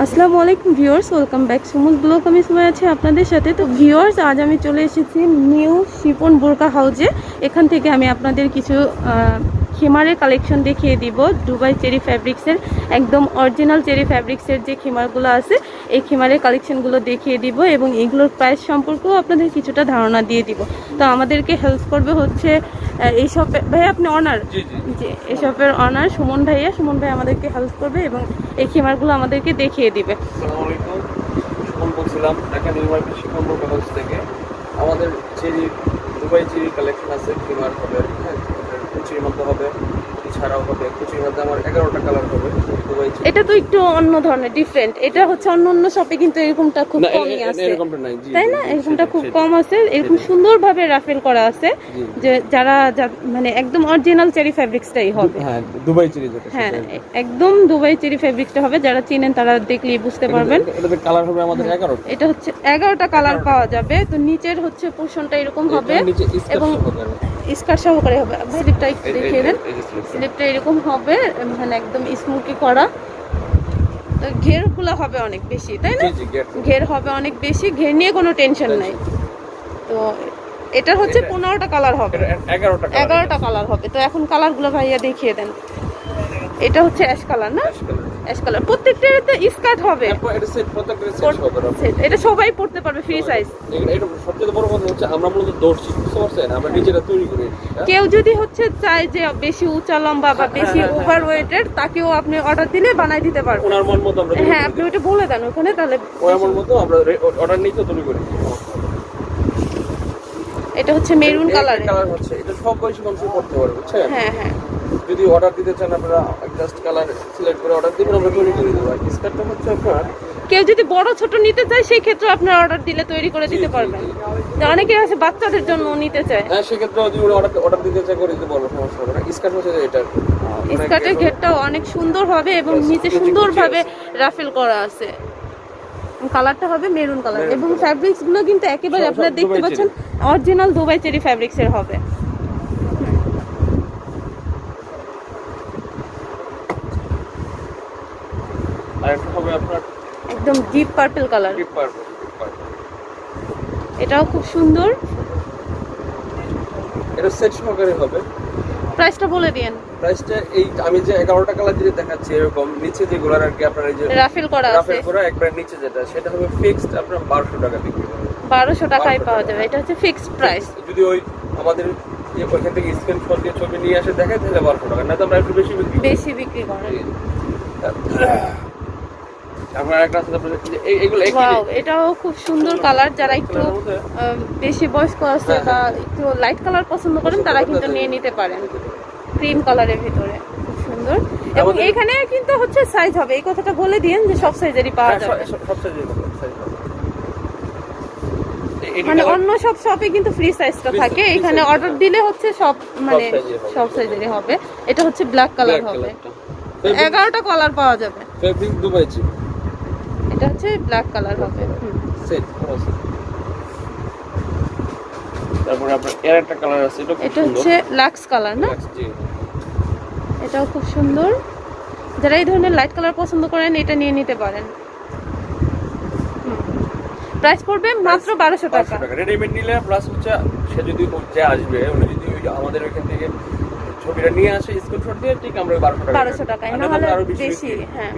আসসালামু আলাইকুম viewers, welcome back সুমুল blog. আমি সময় আছি আপনাদের সাথে। তো ভিউয়ার্স, আজ আমি চলে এসেছি নিউ শিপন বোরকা হাউজে। এখান থেকে আমি আপনাদের কিছু খিমারের কালেকশন দেখিয়ে দিব। দুবাই চেরি ফ্যাব্রিক্সের একদম অরিজিনাল চেরি ফ্যাব্রিক্সের যে খিমারগুলো আছে, এই খিমারের কালেকশনগুলো দেখিয়ে দিব এবং এগুলোর প্রাইস সম্পর্কেও আপনাদের কিছুটা ধারণা দিয়ে দিব। তো আমাদেরকে হেল্প করবে হচ্ছে এইসব ভাই, আপনি অনার, জি এসবের অনার সুমন ভাইয়া। সুমন ভাই আমাদেরকে হেল্প করবে এবং এই খিমারগুলো আমাদেরকে দেখিয়ে দিবে। আসসালামু আলাইকুম, সুমন বলছিলাম ঢাকা নিউ মার্কেট শিপন বোরকা হাউস থেকে। আমাদের চেরি দুবাই চেরি কালেকশন আছে, খিমার হবে, হ্যাঁ, কুচির মধ্যে হবে, ছাড়াও হবে। কুচির মধ্যে আমার 11টা কালার হবে। দুবাই চেরি এটা তো একটু অন্য ধরনের, ডিফারেন্ট। এটা হচ্ছে অন্য অন্য শপে কিন্তু এরকমটা খুব কমই আছে, এরকমটা নাই, জি, তাই না? এরকমটা খুব কম আছে। এরকম সুন্দরভাবে রাফেল করা আছে যে যারা মানে একদম অরিজিনাল চেরি ফ্যাব্রিক্সটাই হবে। হ্যাঁ, দুবাই চেরি যেটা, হ্যাঁ, একদম দুবাই চেরি ফ্যাব্রিক্সটা হবে। যারা চিনেন তারা দেখলেই বুঝতে পারবেন। এটাতে কালার হবে আমাদের 11টা। এটা হচ্ছে 11টা কালার পাওয়া যাবে। তো নিচের হচ্ছে পোরশনটা এরকম হবে এবং স্কার্ট সহকারে হবে। স্লিপটা একটু দেখিয়ে দেন। স্লিপটা এরকম হবে, মানে একদম স্মুথি করা। তো ঘেরগুলো হবে অনেক বেশি, তাই না? ঘের হবে অনেক বেশি, ঘের নিয়ে কোনো টেনশন নাই। তো এটা হচ্ছে 15টা কালার হবে, 11টা কালার হবে। তো এখন কালারগুলো ভাইয়া দেখিয়ে দেন। এটা হচ্ছে অ্যাশ কালার, না? Ash colour. প্রত্যেকটাতে স্কার্ট হবে। এটা সবাই পড়তে পারবে, ফ্রি সাইজ। এটা সবচেয়ে বড় কথা হচ্ছে আমরা মূলত দর্জি, বুঝতে পারছেন? আমরা নিজেরা তৈরি করি। কেউ যদি হচ্ছে চায় যে বেশি উঁচা লম্বা বা বেশি ওভার ওয়েটেড, তাকেও আপনি অর্ডার দিলে বানাই দিতে পারবেন। ওনার মন মতো আমরা, হ্যাঁ, আপনি ওটা বলে দেন ওখানে, তাহলে ওনার মন মতো আমরা অর্ডার নিয়ে তৈরি করি। এটা হচ্ছে মেরুন কালার। কালার হচ্ছে এটা সব বয়সী মানুষ পড়তে পারবে, বুঝছেন? হ্যাঁ হ্যাঁ। যদি অর্ডার দিতে চান আপনারা জাস্ট কালার সিলেক্ট করে অর্ডার দিবেন, আমরা তৈরি করে দেব। আর স্কার্টটা হচ্ছে আপনার, কেউ যদি বড় ছোট নিতে চায় সেই ক্ষেত্রে আপনারা অর্ডার দিলে তৈরি করে দিতে পারবেন। অনেকে আছে বাচ্চাদের জন্য নিতে চায়, হ্যাঁ, সেক্ষেত্রে যদি অর্ডার দিতে চায় করে দিতে পারবো, সমস্যা হবে না। স্কার্ট হচ্ছে এটা, স্কার্টের ঘেরটাও অনেক সুন্দর হবে এবং নিচে সুন্দরভাবে রাফেল করা আছে। কালারটা হবে মেরুন কালার এবং ফ্যাব্রিক্স গুলো কিন্তু একেবারে আপনারা দেখতে পাচ্ছেন অরিজিনাল দুবাই চেরি ফ্যাব্রিক্স এর হবে। আর একটা হবে আপনার একদম deep purple colour. Deep purple. এটাও খুব সুন্দর। এটা সেট সহকারে হবে। প্রাইসটা বলে দিন। প্রাইসটা এই আমি যে 11টা কালার যেটা দেখাচ্ছি, এরকম নিচে যেগুলো আর কি আপনার এই যে রাফেল করা আছে, রাফেল করা একবার নিচে যেটা, সেটা হবে ফিক্সড আপনার 1200 টাকা বিক্রি হবে। 1200 টাকায় পাওয়া যাবে। এটা হচ্ছে ফিক্সড প্রাইস। যদি ওই আমাদের ওইখান থেকে স্ক্রিনশট দিয়ে ছবি নিয়ে আসে দেখায়, তাহলে 1200 টাকা। না তো আমরা একটু বেশি বিক্রি করি। আমরা একটা আছে এইগুলো ওয়াও, এটাও খুব সুন্দর কালার। যারা একটু বেশি বয়স্ক আছে বা একটু লাইট কালার পছন্দ করেন তারা কিন্তু নিয়ে নিতে পারেন। ক্রিম কালারের ভিতরে খুব সুন্দর। এবং এখানে কিন্তু হচ্ছে সাইজ হবে, এই কথাটা বলে দিন যে সব সাইজেরই পাওয়া যাবে। সব সাইজেরই সাইজ হবে। মানে অন্য সব শপে কিন্তু ফ্রি সাইজটা থাকে, এখানে অর্ডার দিলে হচ্ছে সব মানে সব সাইজেরই হবে। এটা হচ্ছে ব্ল্যাক কালার হবে। 11টা কালার পাওয়া যাবে। Fabric Dubai cherry. এটা হচ্ছে ব্ল্যাক কালার হবে। সেট পুরো সেট। তারপরে আপনার এর একটা কালার আছে, এটা হচ্ছে লাক্স কালার, না? এটাও খুব সুন্দর। যারা এই ধরনের লাইট কালার পছন্দ করেন এটা নিয়ে নিতে পারেন। প্রাইস পড়বে মাত্র 1200 টাকা। রেডিমেড নিলে প্লাস হচ্ছে সে যদি যে আসবে উনি যদি আমাদের ওইখান থেকে ছবিটা নিয়ে আসে স্ক্রিনশট দিয়ে, ঠিক আমরা 1200 টাকায়, না হলে আরো বেশি। হ্যাঁ।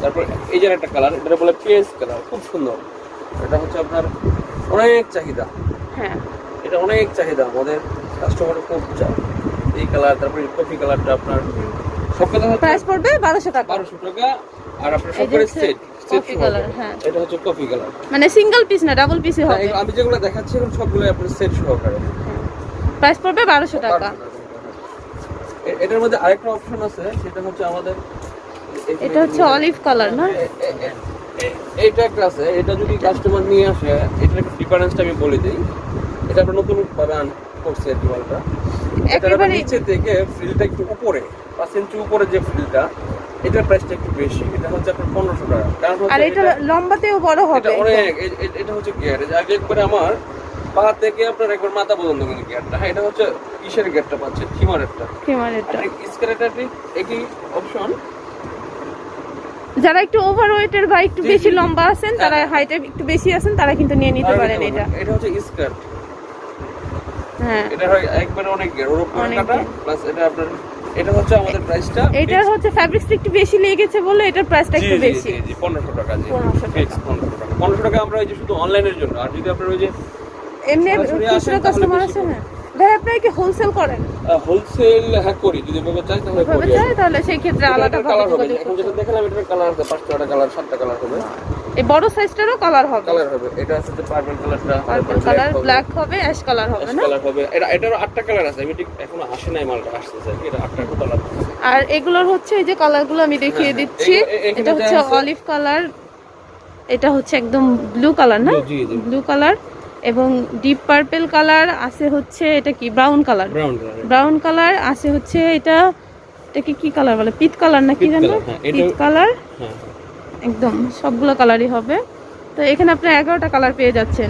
তারপর এই যে একটা কালার, এটা বলে পেস কালার, খুব সুন্দর। এটা হচ্ছে আপনার অনেক চাহিদা। হ্যাঁ, এটা অনেক চাহিদা, আমাদের কাস্টমার খুব চায় এই কালার। তারপর কফি কালারটা আপনার সব কালার প্রাইস পড়বে 1200 টাকা। 1200 টাকা। আর আপনার সব করে সেট কফি কালার। হ্যাঁ, এটা হচ্ছে কফি কালার, মানে সিঙ্গেল পিস না ডাবল পিসই হবে। আমি যেগুলো দেখাচ্ছি এখন সবগুলো আপনার সেট সহকারে। প্রাইস পড়বে 1200 টাকা। এটার মধ্যে আরেকটা অপশন আছে, সেটা হচ্ছে আমাদের এটা হচ্ছে অলিভ কালার, না? এইটা একটা আছে, এটা যদি কাস্টমার নিয়ে আসে, এটার একটা ডিফারেন্সটা আমি বলে দিই। এটা আমরা নতুন ভাবে করছি আর কি মালটা। একেবারে নিচে থেকে ফ্রিলটা একটু উপরে, 5 ইঞ্চি উপরে যে ফ্রিলটা, এটার প্রাইসটা একটু বেশি। এটা হচ্ছে আপনার 1500 টাকা। কারণ আর এটা লম্বাতেও বড় হবে। এটা অনেক, এটা হচ্ছে গিয়ার আগে একবারে আমার পা থেকে আপনার একবার মাথা পর্যন্ত কিন্তু গিয়ারটা। হ্যাঁ, এটা হচ্ছে কিসের গিয়ারটা পাচ্ছে? খিমারেরটা। খিমারেরটা। স্কার্টের একই অপশন। যারা একটু ওভারওয়েটের বা একটু জি, বেশি জি। লম্বা আছেন, তারা হাইটে একটু বেশি আছেন, তারা কিন্তু নিয়ে নিতে পারেন এটা। এটা হচ্ছে স্কার্ট, হ্যাঁ, এটা হয় একবারে অনেক ওর উপরে অনেক কাটা ঘের। প্লাস এটা আপনার, এটা হচ্ছে আমাদের প্রাইসটা এটার হচ্ছে ফ্যাব্রিক্সটা একটু বেশি লেগেছে বলে এটার প্রাইসটা একটু বেশি। 1500 টাকা, জি 1500 টাকা। ফিক্স 1500 টাকা। 1500 টাকা আমরা এই যে শুধু অনলাইনের জন্য, আর যদি আপনার ওই যে এমনি সরাসরি খুচরো আসেন তাহলে কাস্টমার বেশি আছে পড়বে। না? ভাই আপনারা কি হোলসেল করেন? হোলসেল হ্যাঁ করি, যদি এভাবে চাই তাহলে ভাবে করি। চাই তাহলে সেই ক্ষেত্রে আলাদা ভাবে কালার হবে, যোগাযোগ এখন করতে যেটা হবে। দেখালাম এটার কালার আছে 5টা কালার 7টা কালার হবে। এই বড় সাইজটারও কালার হবে, কালার হবে, এটা আছে পার্পল কালারটা, পার্পল কালার, ব্ল্যাক হবে, অ্যাশ কালার হবে না? কালার হবে, এটারও 8টা কালার আছে, আমি ঠিক এখনো আসে নাই, মালটা আসতেছে আর কি, এটা 8টা কালার। আর এগুলোর হচ্ছে এই যে কালারগুলো আমি দেখিয়ে হ্যাঁ, দিচ্ছি। এখানে এটা যা হচ্ছে আছে- অলিভ কালার, এটা হচ্ছে একদম ব্লু কালার না? জি, জি। ব্লু কালার এবং ডিপ পার্পল কালার আছে, হচ্ছে এটা কি brown colour, brown colour. Brown colour আছে, হচ্ছে এটাকে কি কালার বলে, পিট কালার না কি পিট জানো? কালার, হ্যাঁ, পিট কালার, হ্যাঁ। একদম সবগুলো কালারই হবে। তো এখানে আপনার 11টা কালার পেয়ে যাচ্ছেন।